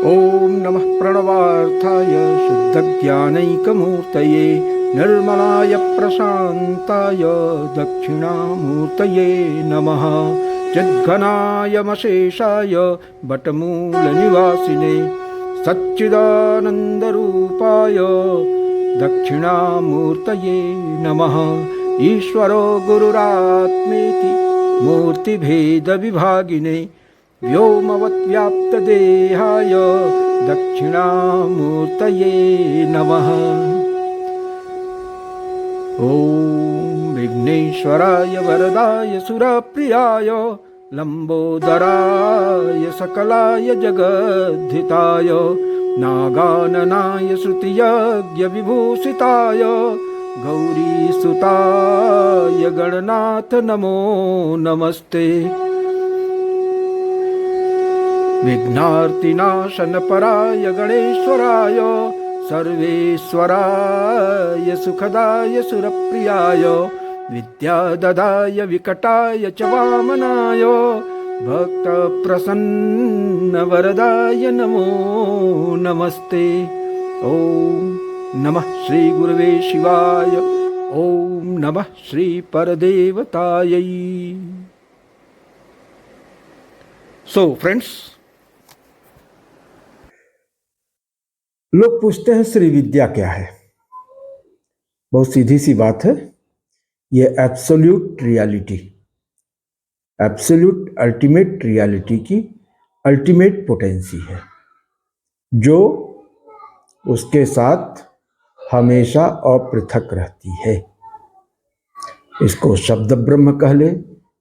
ॐ नमः प्रणवार्थाय शुद्धज्ञानैकमूर्तये निर्मलाय प्रशान्ताय दक्षिणामूर्तये नमः। चिद्घनायमशेषाय वटमूलनिवासिने सच्चिदानन्दरूपाय दक्षिणामूर्तये नमः। ईश्वरो गुरुरात्मेति मूर्तिभेदविभागिने व्योमवद्व्याप्तदेहाय दक्षिणामूर्तये नमः। ॐ विघ्नेश्वराय वरदाय सुरप्रियाय लंबोदराय सकलाय जगद्धिताय नागाननाय श्रुतियज्ञविभूषिताय गौरीसुताय गणनाथ नमो नमस्ते। विघ्नार्तिनाशनपराय गणेश्वराय सर्वेश्वराय सुखदाय सुरप्रियाय विद्याददाय विकटाय च वामनाय भक्तप्रसन्नवरदाय नमो नमस्ते। ॐ नमः श्री गुरवे शिवाय। ॐ नमः श्री परदेवतायै। So friends, लोग पूछते हैं श्री विद्या क्या है। बहुत सीधी सी बात है, ये absolute reality, absolute ultimate reality की अल्टीमेट पोटेंसी है जो उसके साथ हमेशा अपृथक रहती है। इसको शब्द ब्रह्म कह ले,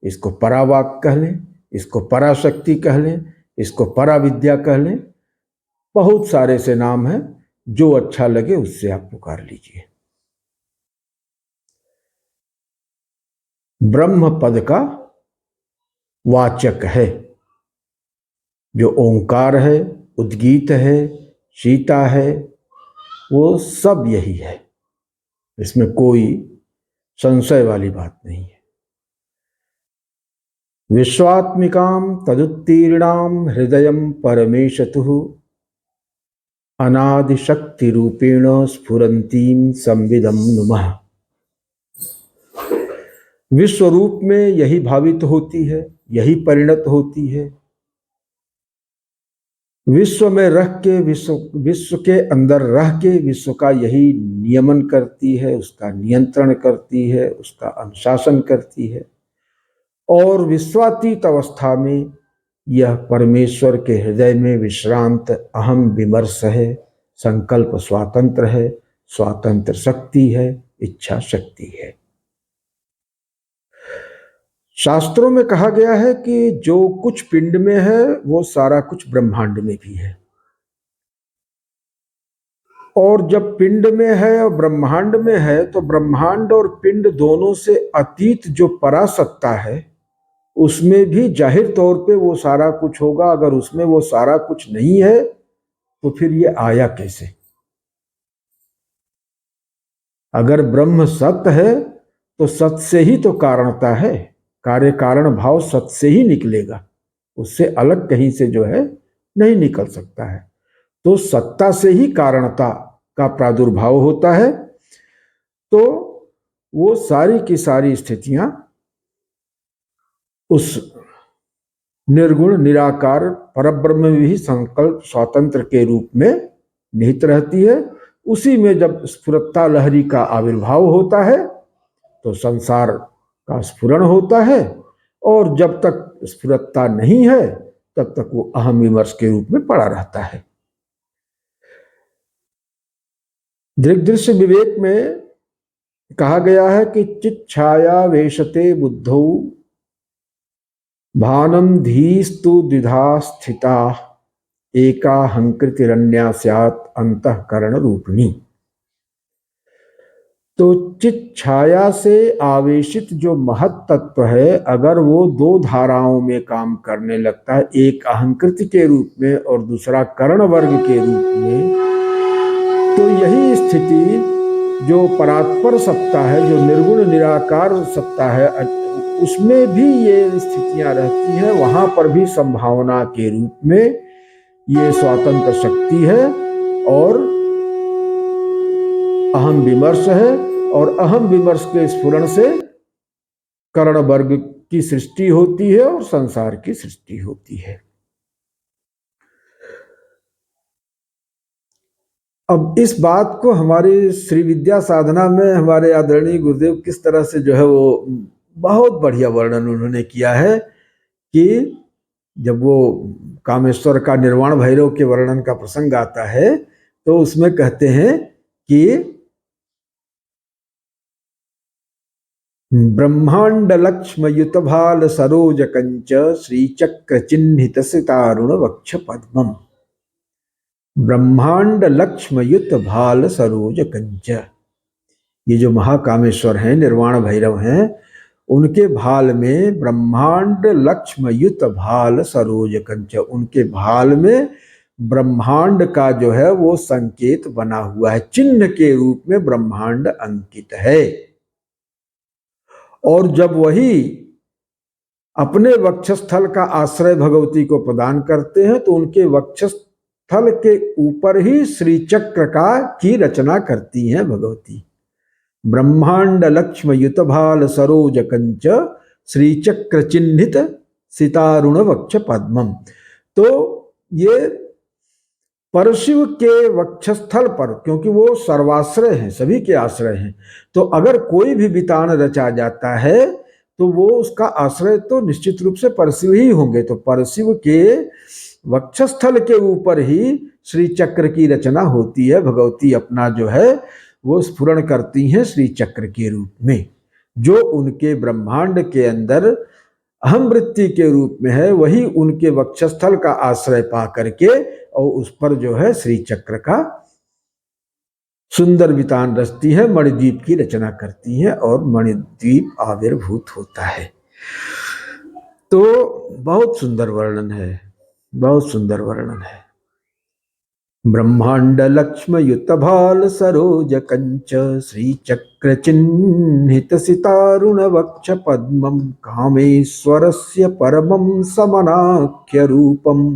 इसको परावाक कह ले, इसको पराशक्ति कह ले, इसको पराविद्या कह ले, बहुत सारे से नाम हैं, जो अच्छा लगे उससे आप पुकार लीजिए। ब्रह्म पद का वाचक है, जो ओंकार है, उद्गीत है, शीता है, वो सब यही है। इसमें कोई संशय वाली बात नहीं है। विश्वात्मिकां तदुत्तीर्णां हृदयं परमेशतुः अनादिशक्ति रूपेण स्फुरंतीं संविदं नुमः। विश्व रूप में यही भावित होती है, यही परिणत होती है। विश्व में रह के, विश्व के अंदर रह के विश्व का यही नियमन करती है, उसका नियंत्रण करती है, उसका अनुशासन करती है। और विश्वातीत अवस्था में यह परमेश्वर के हृदय में विश्रांत अहम विमर्श है, संकल्प स्वातंत्र है, स्वातंत्र शक्ति है, इच्छा शक्ति है। शास्त्रों में कहा गया है कि जो कुछ पिंड में है वो सारा कुछ ब्रह्मांड में भी है। और जब पिंड में है और ब्रह्मांड में है तो ब्रह्मांड और पिंड दोनों से अतीत जो परासत्ता है उसमें भी जाहिर तौर पे वो सारा कुछ होगा। अगर उसमें वो सारा कुछ नहीं है तो फिर ये आया कैसे? अगर ब्रह्म सत्य है तो सत्य से ही तो कारणता है, कार्य कारण भाव सत्य से ही निकलेगा, उससे अलग कहीं से जो है नहीं निकल सकता है। तो सत्ता से ही कारणता का प्रादुर्भाव होता है। तो वो सारी की सारी स्थितियां उस निर्गुण निराकार परब्रह्म में भी संकल्प स्वतंत्र के रूप में निहित रहती है। उसी में जब स्फुरत्ता लहरी का आविर्भाव होता है तो संसार का स्फुरण होता है, और जब तक स्फुरत्ता नहीं है तब तक वो अहम विमर्श के रूप में पड़ा रहता है। दृग्दृश्य विवेक में कहा गया है कि चित छाया वेशते बुद्धौ भानम धीस्तु द्विधा स्थिता एका हंकृतिरन्या स्यात् अंतःकरण रूपिणी। तो चित छाया से आवेशित जो महत तत्व है, अगर वो दो धाराओं में काम करने लगता है, एक अहंकृति के रूप में और दूसरा करण वर्ग के रूप में, तो यही स्थिति जो परात्पर सत्ता है, जो निर्गुण निराकार सत्ता है, उसमें भी ये स्थितियां रहती हैं। वहां पर भी संभावना के रूप में ये स्वतंत्र शक्ति है और अहम विमर्श है, और अहम विमर्श के स्फुरण से कर्ण वर्ग की सृष्टि होती है और संसार की सृष्टि होती है। अब इस बात को हमारी श्री विद्या साधना में हमारे आदरणीय गुरुदेव किस तरह से जो है वो बहुत बढ़िया वर्णन उन्होंने किया है कि जब वो कामेश्वर का निर्वाण भैरव के वर्णन का प्रसंग आता है तो उसमें कहते हैं कि ब्रह्मांड लक्ष्म युत भाल सरोज कंच श्री चक्र चिन्हित सितारुण वक्ष पद्मम। ब्रह्मांड लक्ष्म युत भाल सरोज कंच, ये जो महाकामेश्वर हैं, निर्वाण भैरव हैं, उनके भाल में ब्रह्मांड लक्ष्म युत भाल सरोज कंच, उनके भाल में ब्रह्मांड का जो है वो संकेत बना हुआ है, चिन्ह के रूप में ब्रह्मांड अंकित है। और जब वही अपने वक्षस्थल का आश्रय भगवती को प्रदान करते हैं तो उनके वक्षस्थल के ऊपर ही श्री चक्र की रचना करती हैं भगवती। ब्रह्मांड लक्ष्म युत भाल सरोज कंच श्री चक्र चिन्हित सितारुण वक्ष पद्मम। तो ये परशिव के वक्षस्थल पर, क्योंकि वो सर्वाश्रय हैं, सभी के आश्रय हैं, तो अगर कोई भी वितान रचा जाता है तो वो उसका आश्रय तो निश्चित रूप से परशिव ही होंगे। तो परशिव के वक्षस्थल के ऊपर ही श्री चक्र की रचना होती है। भगवती अपना जो है वो स्फुरण करती हैं श्री चक्र के रूप में, जो उनके ब्रह्मांड के अंदर अहम वृत्ति के रूप में है, वही उनके वक्षस्थल का आश्रय पा करके और उस पर जो है श्री चक्र का सुंदर वितान रचती है, मणिद्वीप की रचना करती है और मणिद्वीप आविर्भूत होता है। तो बहुत सुंदर वर्णन है, बहुत सुंदर वर्णन है। ब्रह्मांड लक्ष्म युत भाल सरोज कंच श्री चक्र चिन्हित सितारुण वक्ष पद्मम कामेश्वरस्य परमं समनाख्य रूपम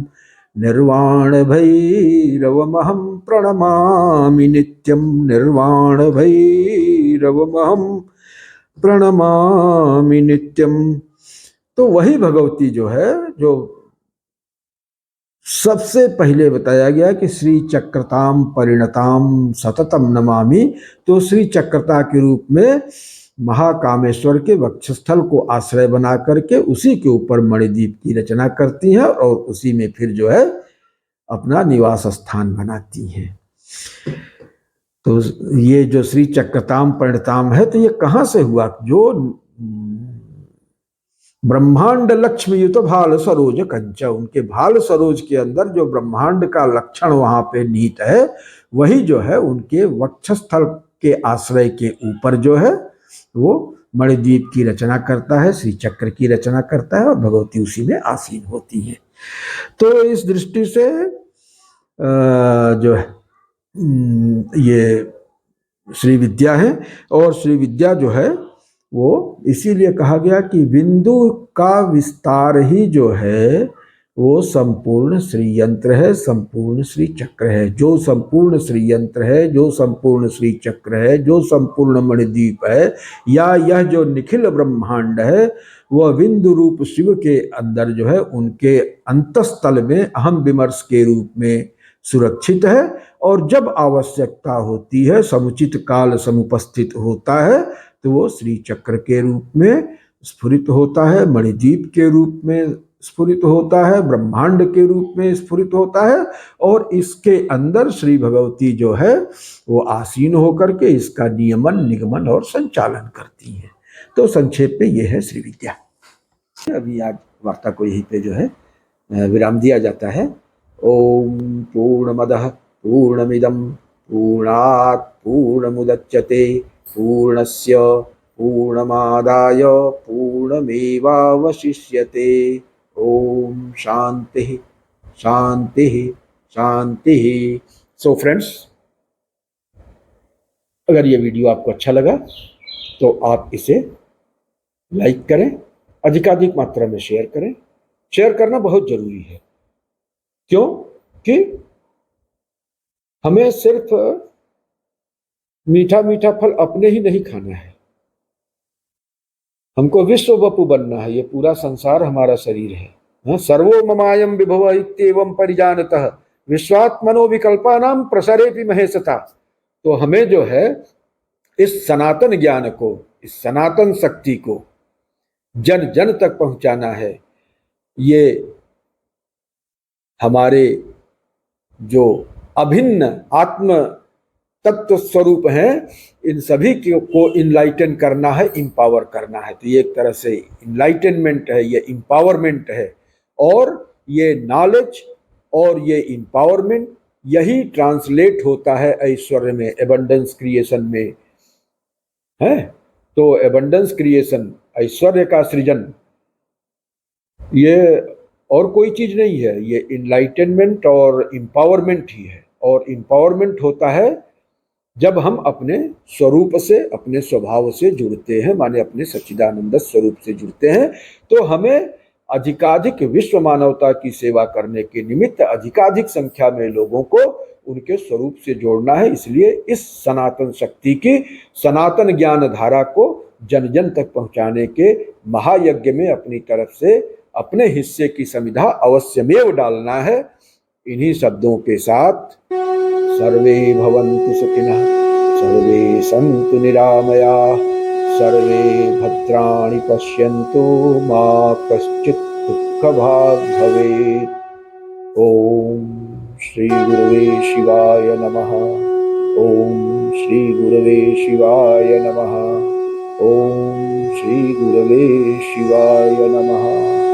निर्वाण भैरवमहं प्रणमामि नित्यं। निर्वाण भैरवमहं प्रणमामि नित्यम। तो वही भगवती जो है, जो सबसे पहले बताया गया कि श्री चक्रताम परिणताम सततम नमामि, तो श्री चक्रता के रूप में महाकामेश्वर के वक्षस्थल को आश्रय बना करके उसी के ऊपर मणिद्वीप की रचना करती हैं और उसी में फिर जो है अपना निवास स्थान बनाती हैं। तो ये जो श्री चक्रताम परिणताम है, तो ये कहाँ से हुआ? जो ब्रह्मांड लक्ष्म युत भाल सरोज कंच, उनके भाल सरोज के अंदर जो ब्रह्मांड का लक्षण वहां पे नीत है, वही जो है उनके वक्षस्थल के आश्रय के ऊपर जो है वो मणिद्वीप की रचना करता है, श्री चक्र की रचना करता है और भगवती उसी में आसीन होती है। तो इस दृष्टि से जो है ये श्री विद्या है, और श्री विद्या जो है वो इसीलिए कहा गया कि बिंदु का विस्तार ही जो है वो संपूर्ण श्री यंत्र है, संपूर्ण श्री चक्र है। जो संपूर्ण श्री यंत्र है, जो संपूर्ण श्री चक्र है, जो संपूर्ण मणिद्वीप है, या यह जो निखिल ब्रह्मांड है, वह बिंदु रूप शिव के अंदर जो है उनके अंतस्थल में अहम विमर्श के रूप में सुरक्षित है। और जब आवश्यकता होती है, समुचित काल समुपस्थित होता है, तो वो श्री चक्र के रूप में स्फुरित होता है, मणिद्वीप के रूप में स्फुरित होता है, ब्रह्मांड के रूप में स्फुरित होता है, और इसके अंदर श्री भगवती जो है वो आसीन होकर के इसका नियमन, निगमन और संचालन करती हैं। तो संक्षेप में ये है श्री विद्या। अभी आज वार्ता को यहीं पे जो है विराम दिया जाता है। ओम पूर्णमदः पूर्णमिदं पूर्णात् पूर्णमुदच्यते पूर्णस्य पूर्णमादाय पूर्णमेवावशिष्यते। ओम शांति शांति शांति। सो फ्रेंड्स, अगर ये वीडियो आपको अच्छा लगा तो आप इसे लाइक करें, अधिकाधिक मात्रा में शेयर करें। शेयर करना बहुत जरूरी है। क्यों? कि हमें सिर्फ मीठा मीठा फल अपने ही नहीं खाना है, हमको विश्व वपु बनना है। ये पूरा संसार हमारा शरीर है। सर्वो ममायम विभव इत्येवं परिजानतः विश्वात्मनो विकल्पानां प्रसरेपि महेशता। तो हमें जो है इस सनातन ज्ञान को, इस सनातन शक्ति को जन जन तक पहुंचाना है। ये हमारे जो अभिन्न आत्म तत्व स्वरूप हैं, इन सभी को इनलाइटन करना है, इंपावर करना है। तो ये एक तरह से इनलाइटनमेंट है, ये इंपावरमेंट है। और ये नॉलेज और ये इंपावरमेंट यही ट्रांसलेट होता है ऐश्वर्य में, एबंडेंस क्रिएशन में है। तो एबंडेंस क्रिएशन, ऐश्वर्य का सृजन, ये और कोई चीज नहीं है, ये इनलाइटनमेंट और इंपावरमेंट ही है। और इंपावरमेंट होता है जब हम अपने स्वरूप से, अपने स्वभाव से जुड़ते हैं, माने अपने सच्चिदानंद स्वरूप से जुड़ते हैं। तो हमें अधिकाधिक विश्व मानवता की सेवा करने के निमित्त अधिकाधिक संख्या में लोगों को उनके स्वरूप से जोड़ना है। इसलिए इस सनातन शक्ति की, सनातन ज्ञान धारा को जन जन तक पहुंचाने के महायज्ञ में अपनी तरफ से अपने हिस्से की समिधा अवश्यमेव डालना है। इन्हीं शब्दों के साथ सर्वे भवन्तु सुखिनः, सर्वे सन्तु निरामयाः, सर्वे भद्राणि पश्यन्तु, मा कश्चित् दुःखभाग् भवेत्। ओम श्री गुरुवे शिवाय नमः। ओम श्री गुरुवे शिवाय नमः। ओम श्री गुरुवे शिवाय नमः।